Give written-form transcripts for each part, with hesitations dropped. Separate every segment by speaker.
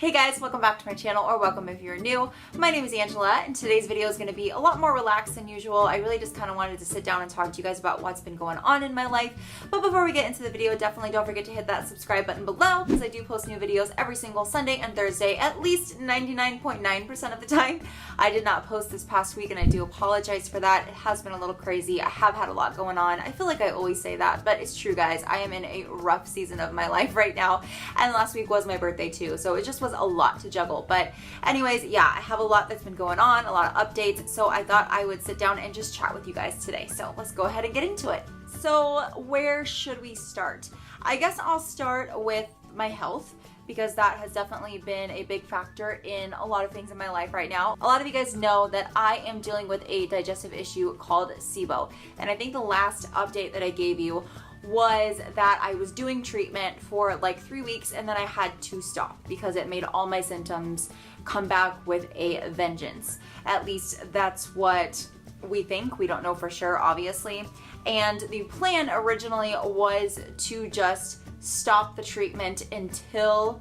Speaker 1: Hey guys, welcome back to my channel, or welcome if you're new. My name is Angela, and today's video is going to be a lot more relaxed than usual. I really just kind of wanted to sit down and talk to you guys about what's been going on in my life. But before we get into the video, definitely don't forget to hit that subscribe button below, because I do post new videos every single Sunday and Thursday, at least 99.9% of the time. I did not post this past week, and I do apologize for that. It has been a little crazy. I have had a lot going on. I feel like I always say that, but it's true, guys. I am in a rough season of my life right now, and last week was my birthday too, so it just was a lot to juggle. But anyways, yeah, I have a lot that's been going on, a lot of updates, so I thought I would sit down and just chat with you guys today. So let's go ahead and get into it. So where should we start? I guess I'll start with my health, because that has definitely been a big factor in a lot of things in my life right now. A lot of you guys know that I am dealing with a digestive issue called SIBO, and I think the last update that I gave you was that I was doing treatment for like 3 weeks, and then I had to stop because it made all my symptoms come back with a vengeance. At least that's what we think. We don't know for sure, obviously. And the plan originally was to just stop the treatment until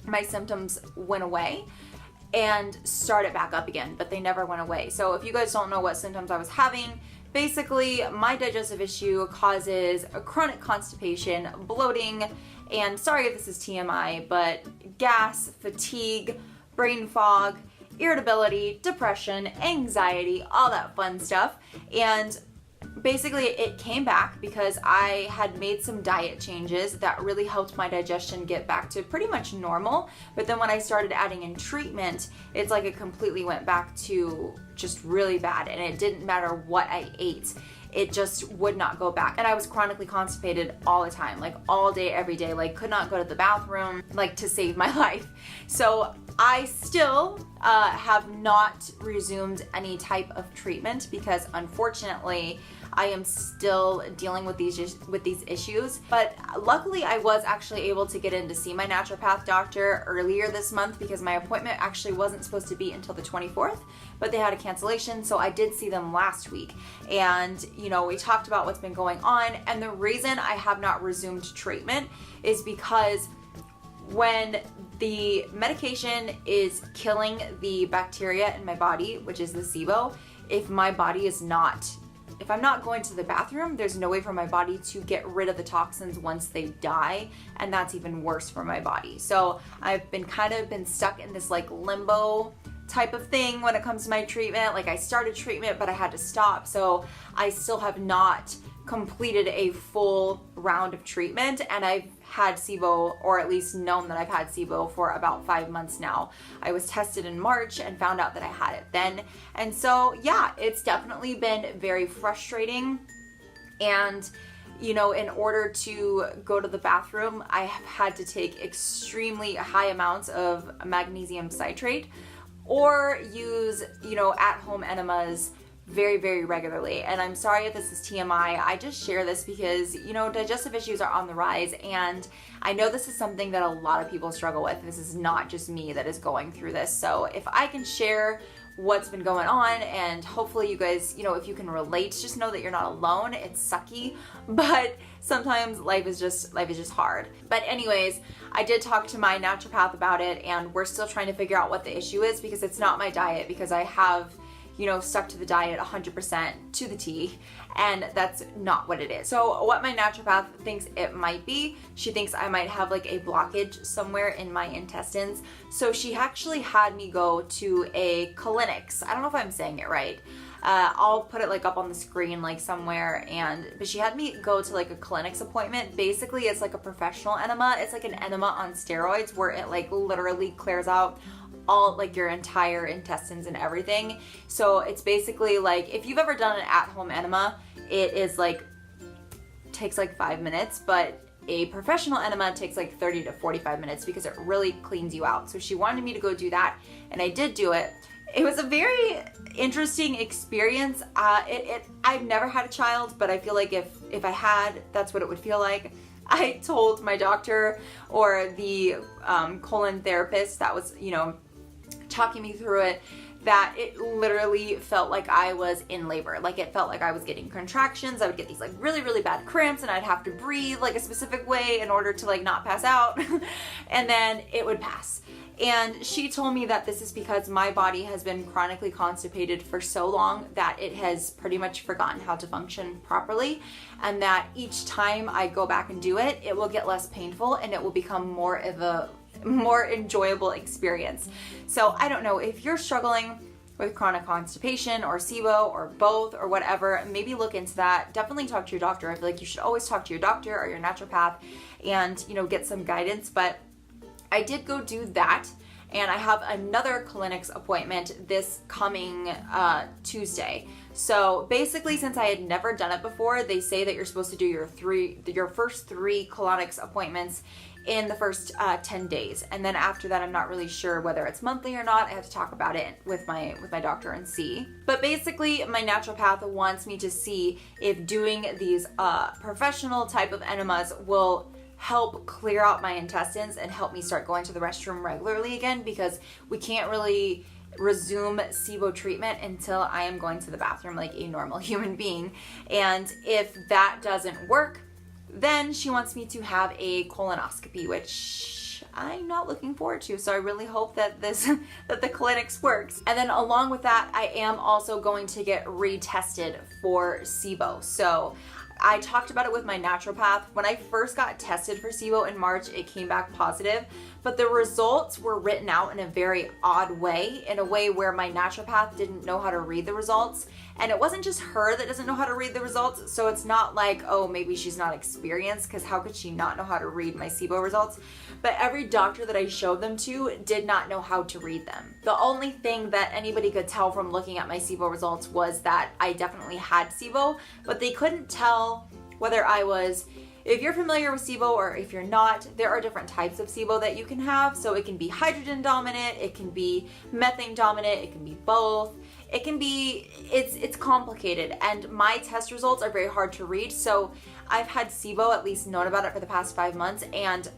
Speaker 1: my symptoms went away and start it back up again, but they never went away. So if you guys don't know what symptoms I was having, basically, my digestive issue causes a chronic constipation, bloating, and sorry if this is TMI, but gas, fatigue, brain fog, irritability, depression, anxiety, all that fun stuff. And basically, it came back because I had made some diet changes that really helped my digestion get back to pretty much normal. But then when I started adding in treatment, it's like it completely went back to just really bad, and it didn't matter what I ate. It just would not go back. And I was chronically constipated all the time, like all day, every day, like could not go to the bathroom, like to save my life. So I still have not resumed any type of treatment because unfortunately I am still dealing with these issues. But luckily I was actually able to get in to see my naturopath doctor earlier this month, because my appointment actually wasn't supposed to be until the 24th, but they had a cancellation, so I did see them last week. And you know, we talked about what's been going on, and the reason I have not resumed treatment is because when the medication is killing the bacteria in my body, which is the SIBO, if I'm not going to the bathroom, there's no way for my body to get rid of the toxins once they die, and that's even worse for my body. So I've been stuck in this like limbo type of thing when it comes to my treatment. Like I started treatment, but I had to stop, so I still have not completed a full round of treatment, and I've had SIBO, or at least known that I've had SIBO, for about 5 months now. I was tested in March and found out that I had it then. And so yeah, it's definitely been very frustrating. And you know, in order to go to the bathroom, I have had to take extremely high amounts of magnesium citrate or use, you know, at-home enemas very, very regularly. And I'm sorry if this is TMI. I just share this because, you know, digestive issues are on the rise, and I know this is something that a lot of people struggle with. This is not just me that is going through this. So if I can share what's been going on, and hopefully you guys, you know, if you can relate, just know that you're not alone. It's sucky, but sometimes life is just hard. But anyways, I did talk to my naturopath about it, and we're still trying to figure out what the issue is, because it's not my diet, because I have, you know, stuck to the diet 100% to the T, and that's not what it is. So what my naturopath thinks it might be, she thinks I might have like a blockage somewhere in my intestines. So she actually had me go to a Colonic. I don't know if I'm saying it right. I'll put it like up on the screen like somewhere, but she had me go to like a Colonic appointment. Basically it's like a professional enema. It's like an enema on steroids, where it like literally clears out all like your entire intestines and everything. So it's basically like, if you've ever done an at-home enema, it is like, takes like 5 minutes, but a professional enema takes like 30 to 45 minutes because it really cleans you out. So she wanted me to go do that, and I did do it. It was a very interesting experience. I've never had a child, but I feel like if I had, that's what it would feel like. I told my doctor, or the colon therapist that was, you know, talking me through it, that it literally felt like I was in labor. Like it felt like I was getting contractions. I would get these like really, really bad cramps, and I'd have to breathe like a specific way in order to like not pass out. And then it would pass. And she told me that this is because my body has been chronically constipated for so long that it has pretty much forgotten how to function properly, and that each time I go back and do it, it will get less painful and it will become more of a more enjoyable experience. So I don't know if you're struggling with chronic constipation or SIBO or both or whatever, maybe look into that. Definitely talk to your doctor. I feel like you should always talk to your doctor or your naturopath and, you know, get some guidance. But I did go do that, and I have another Colonic appointment this coming Tuesday. So basically, since I had never done it before, they say that you're supposed to do your first 3 Colonic appointments in the first 10 days. And then after that, I'm not really sure whether it's monthly or not. I have to talk about it with my doctor and see. But basically, my naturopath wants me to see if doing these professional type of enemas will help clear out my intestines and help me start going to the restroom regularly again, because we can't really resume SIBO treatment until I am going to the bathroom like a normal human being. And if that doesn't work, then she wants me to have a colonoscopy, which I'm not looking forward to. So I really hope that that the Colonic works. And then along with that, I am also going to get retested for SIBO. So I talked about it with my naturopath. When I first got tested for SIBO in March, it came back positive, but the results were written out in a very odd way, in a way where my naturopath didn't know how to read the results. And it wasn't just her that doesn't know how to read the results, so it's not like, oh, maybe she's not experienced, because how could she not know how to read my SIBO results? But every doctor that I showed them to did not know how to read them. The only thing that anybody could tell from looking at my SIBO results was that I definitely had SIBO, but they couldn't tell whether I was, if you're familiar with SIBO or if you're not, there are different types of SIBO that you can have. So it can be hydrogen dominant, it can be methane dominant, it can be both. It can be, it's complicated, and my test results are very hard to read. So I've had SIBO, at least known about it for the past 5 months, and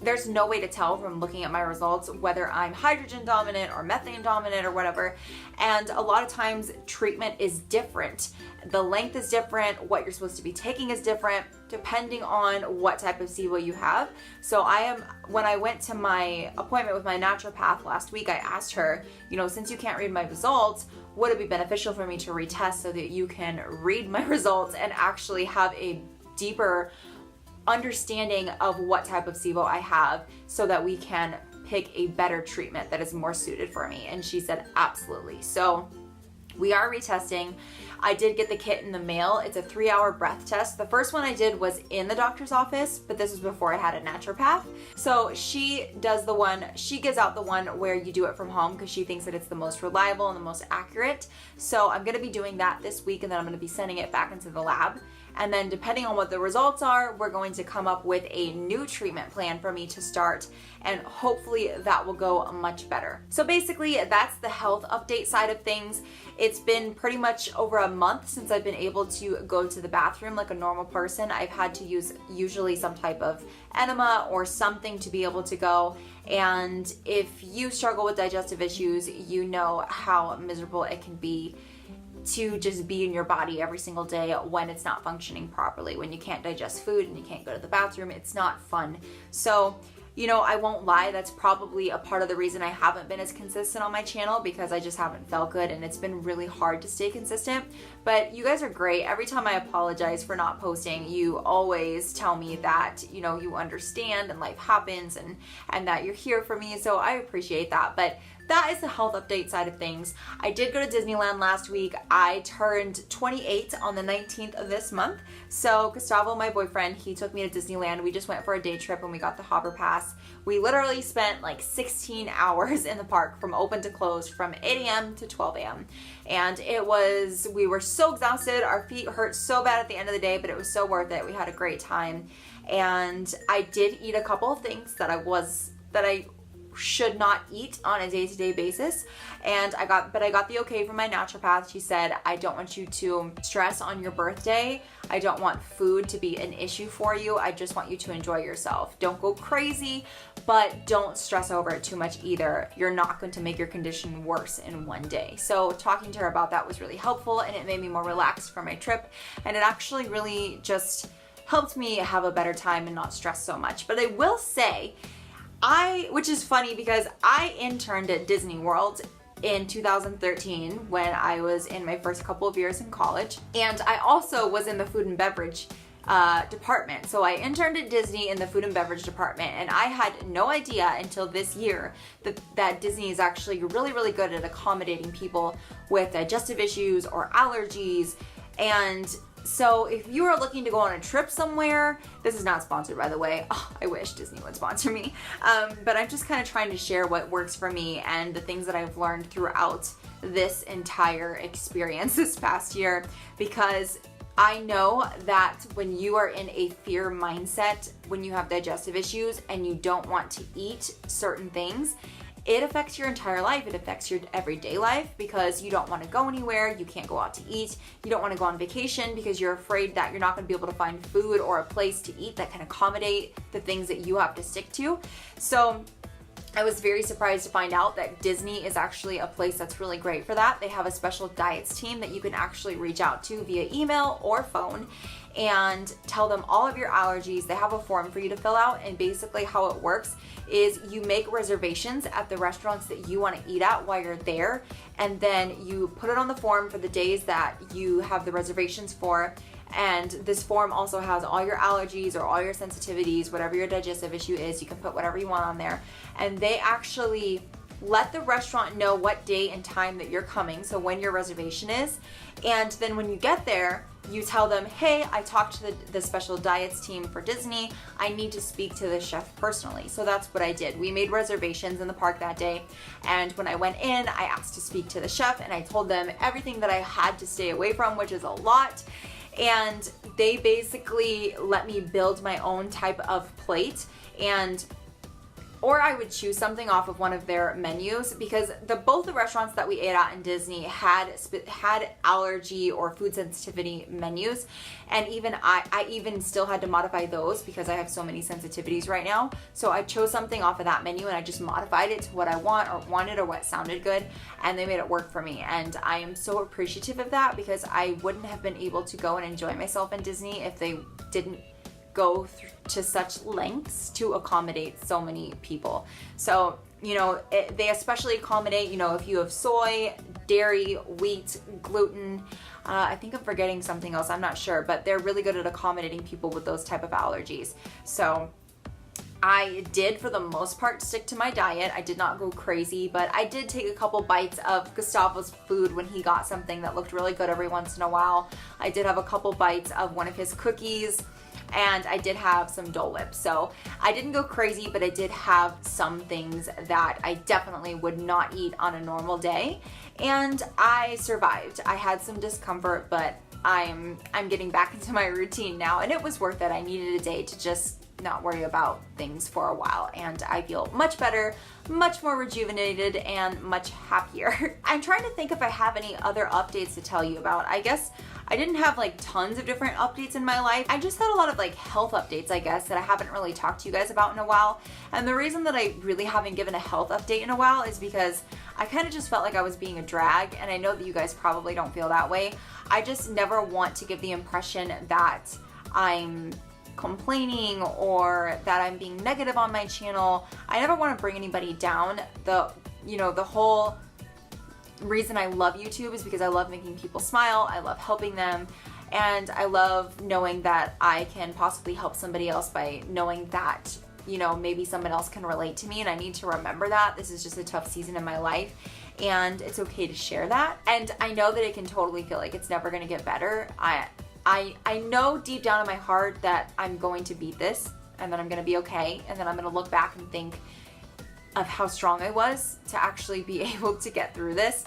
Speaker 1: there's no way to tell from looking at my results whether I'm hydrogen dominant or methane dominant or whatever. And a lot of times treatment is different. The length is different, what you're supposed to be taking is different, depending on what type of SIBO you have. So when I went to my appointment with my naturopath last week, I asked her, you know, since you can't read my results, would it be beneficial for me to retest so that you can read my results and actually have a deeper understanding of what type of SIBO I have, so that we can pick a better treatment that is more suited for me? And she said absolutely. So we are retesting. I did get the kit in the mail. It's a 3-hour breath test. The first one I did was in the doctor's office, but this was before I had a naturopath. So she gives out the one where you do it from home, because she thinks that it's the most reliable and the most accurate. So I'm gonna be doing that this week, and then I'm gonna be sending it back into the lab. And then depending on what the results are, we're going to come up with a new treatment plan for me to start, and hopefully that will go much better. So basically, that's the health update side of things. It's been pretty much over a month since I've been able to go to the bathroom like a normal person. I've had to use usually some type of enema or something to be able to go. And if you struggle with digestive issues, you know how miserable it can be to just be in your body every single day when it's not functioning properly. When you can't digest food and you can't go to the bathroom, it's not fun. So, you know, I won't lie, that's probably a part of the reason I haven't been as consistent on my channel, because I just haven't felt good and it's been really hard to stay consistent. But you guys are great. Every time I apologize for not posting, you always tell me that, you know, you understand and life happens and that you're here for me. So I appreciate that. But that is the health update side of things. I did go to Disneyland last week. I turned 28 on the 19th of this month. So Gustavo, my boyfriend, he took me to Disneyland. We just went for a day trip and we got the Hopper Pass. We literally spent like 16 hours in the park from open to close, from 8 a.m. to 12 a.m. And we were so exhausted. Our feet hurt so bad at the end of the day, but it was so worth it. We had a great time. And I did eat a couple of things that I should not eat on a day-to-day basis, and I got the okay from my naturopath. She said, I don't want you to stress on your birthday. I don't want food to be an issue for you. I just want you to enjoy yourself. Don't go crazy, but don't stress over it too much either. You're not going to make your condition worse in one day. So talking to her about that was really helpful, and it made me more relaxed for my trip, and it actually really just helped me have a better time and not stress so much. But I will say, which is funny because I interned at Disney World in 2013 when I was in my first couple of years in college. And I also was in the food and beverage department. So I interned at Disney in the food and beverage department, and I had no idea until this year that Disney is actually really, really good at accommodating people with digestive issues or allergies. And so if you are looking to go on a trip somewhere, this is not sponsored, by the way. Oh, I wish Disney would sponsor me. But I'm just kind of trying to share what works for me and the things that I've learned throughout this entire experience this past year, because I know that when you are in a fear mindset, when you have digestive issues and you don't want to eat certain things, it affects your entire life. It affects your everyday life because you don't want to go anywhere. You can't go out to eat. You don't want to go on vacation because you're afraid that you're not going to be able to find food or a place to eat that can accommodate the things that you have to stick to. So I was very surprised to find out that Disney is actually a place that's really great for that. They have a special diets team that you can actually reach out to via email or phone and tell them all of your allergies. They have a form for you to fill out, and basically how it works is you make reservations at the restaurants that you want to eat at while you're there, and then you put it on the form for the days that you have the reservations for. And this form also has all your allergies or all your sensitivities, whatever your digestive issue is. You can put whatever you want on there, and they actually let the restaurant know what day and time that you're coming, so when your reservation is. And then when you get there, you tell them, hey, I talked to the special diets team for Disney. I need to speak to the chef personally. So that's what I did. We made reservations in the park that day. And when I went in, I asked to speak to the chef, and I told them everything that I had to stay away from, which is a lot. And they basically let me build my own type of plate, or I would choose something off of one of their menus, because both the restaurants that we ate at in Disney had allergy or food sensitivity menus, and even I even still had to modify those because I have so many sensitivities right now. So I chose something off of that menu and I just modified it to what I wanted or what sounded good, and they made it work for me. And I am so appreciative of that, because I wouldn't have been able to go and enjoy myself in Disney if they didn't go to such lengths to accommodate so many people. So, they especially accommodate, if you have soy, dairy, wheat, gluten, I think I'm forgetting something else, I'm not sure, but they're really good at accommodating people with those type of allergies. So I did, for the most part, stick to my diet. I did not go crazy, but I did take a couple bites of Gustavo's food when he got something that looked really good every once in a while. I did have a couple bites of one of his cookies, and I did have some Dole Whip. So I didn't go crazy, but I did have some things that I definitely would not eat on a normal day, and I survived. I had some discomfort, but I'm getting back into my routine now, and it was worth it. I needed a day to just not worry about things for a while, and I feel much better, much more rejuvenated, and much happier. I'm trying to think if I have any other updates to tell you about. I guess I didn't have like tons of different updates in my life. I just had a lot of like health updates, I guess, that I haven't really talked to you guys about in a while. And the reason that I really haven't given a health update in a while is because I kind of just felt like I was being a drag, and I know that you guys probably don't feel that way. I just never want to give the impression that I'm complaining or that I'm being negative on my channel. I never want to bring anybody down. The whole reason I love YouTube is because I love making people smile, I love helping them, and I love knowing that I can possibly help somebody else by knowing that, maybe someone else can relate to me, and I need to remember that. This is just a tough season in my life, and it's okay to share that. And I know that it can totally feel like it's never going to get better. I know deep down in my heart that I'm going to beat this, and that I'm going to be okay, and then I'm going to look back and think of how strong I was to actually be able to get through this.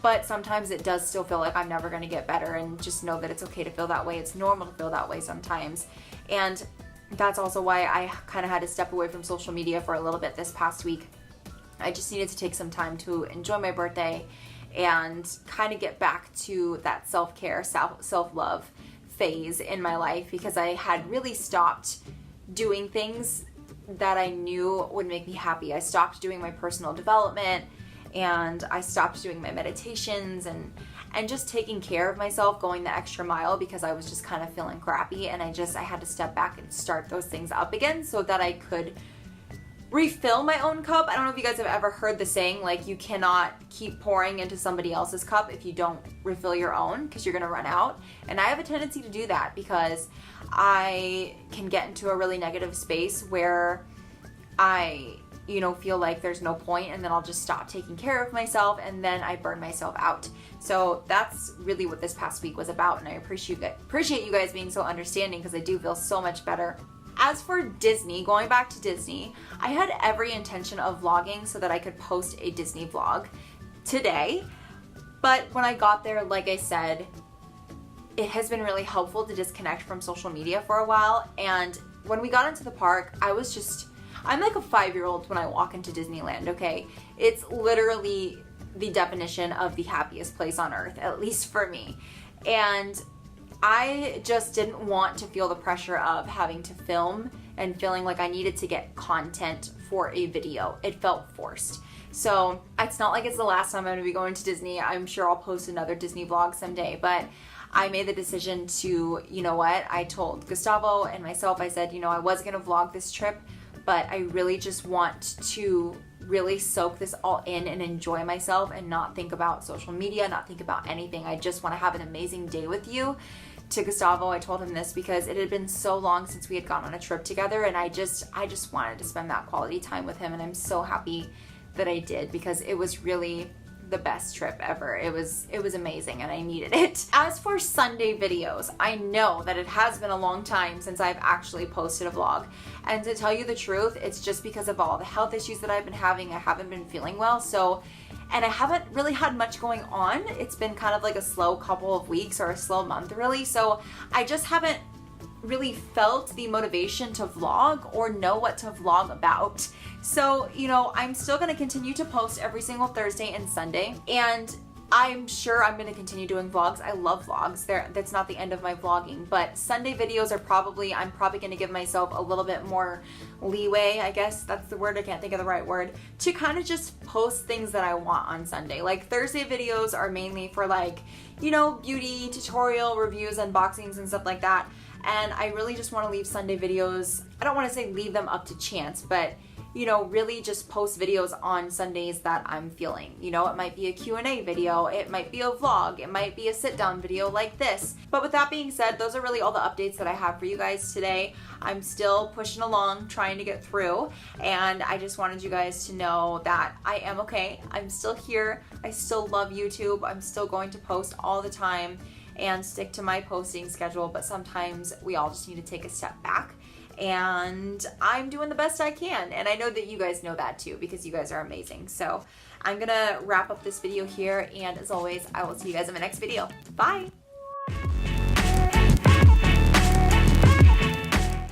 Speaker 1: But sometimes it does still feel like I'm never going to get better, and just know that it's okay to feel that way. It's normal to feel that way sometimes. And that's also why I kind of had to step away from social media for a little bit this past week. I just needed to take some time to enjoy my birthday and kind of get back to that self-care, self-love phase in my life, because I had really stopped doing things that I knew would make me happy. I stopped doing my personal development, and I stopped doing my meditations and just taking care of myself, going the extra mile, because I was just kind of feeling crappy, and I had to step back and start those things up again so that I could refill my own cup. I don't know if you guys have ever heard the saying, like, you cannot keep pouring into somebody else's cup if you don't refill your own, because you're gonna run out. And I have a tendency to do that because I can get into a really negative space where I, feel like there's no point, and then I'll just stop taking care of myself, and then I burn myself out. So that's really what this past week was about, and I appreciate you guys being so understanding, because I do feel so much better. As for Disney, going back to Disney, I had every intention of vlogging so that I could post a Disney vlog today. But when I got there, like I said, it has been really helpful to disconnect from social media for a while. And when we got into the park, I'm like a 5-year-old when I walk into Disneyland, okay? It's literally the definition of the happiest place on earth, at least for me. And I just didn't want to feel the pressure of having to film and feeling like I needed to get content for a video. It felt forced. So it's not like it's the last time I'm going to be going to Disney. I'm sure I'll post another Disney vlog someday, but I made the decision to, I told Gustavo and myself, I said, I was going to vlog this trip, but I really just want to really soak this all in and enjoy myself and not think about social media, not think about anything. I just want to have an amazing day with you. To Gustavo, I told him this because it had been so long since we had gone on a trip together, and I just wanted to spend that quality time with him, and I'm so happy that I did, because it was really the best trip ever. It was amazing, and I needed it. As for Sunday videos, I know that it has been a long time since I've actually posted a vlog, and to tell you the truth, it's just because of all the health issues that I've been having. I haven't been feeling well, and I haven't really had much going on. It's been kind of like a slow couple of weeks, or a slow month really, so I just haven't really felt the motivation to vlog or know what to vlog about. So, I'm still going to continue to post every single Thursday and Sunday, and I'm sure I'm going to continue doing vlogs. I love vlogs. That's not the end of my vlogging, but Sunday videos I'm probably going to give myself a little bit more leeway, I guess that's the word, I can't think of the right word, to kind of just post things that I want on Sunday. Like Thursday videos are mainly for beauty, tutorial, reviews, unboxings, and stuff like that. And I really just want to leave Sunday videos, I don't want to say leave them up to chance, but really just post videos on Sundays that I'm feeling. It might be a Q&A video, it might be a vlog, it might be a sit-down video like this. But with that being said, those are really all the updates that I have for you guys today. I'm still pushing along, trying to get through, and I just wanted you guys to know that I am okay. I'm still here. I still love YouTube. I'm still going to post all the time and stick to my posting schedule, but sometimes we all just need to take a step back, and I'm doing the best I can, and I know that you guys know that too, because you guys are amazing. So I'm gonna wrap up this video here, and as always, I will see you guys in my next video. Bye!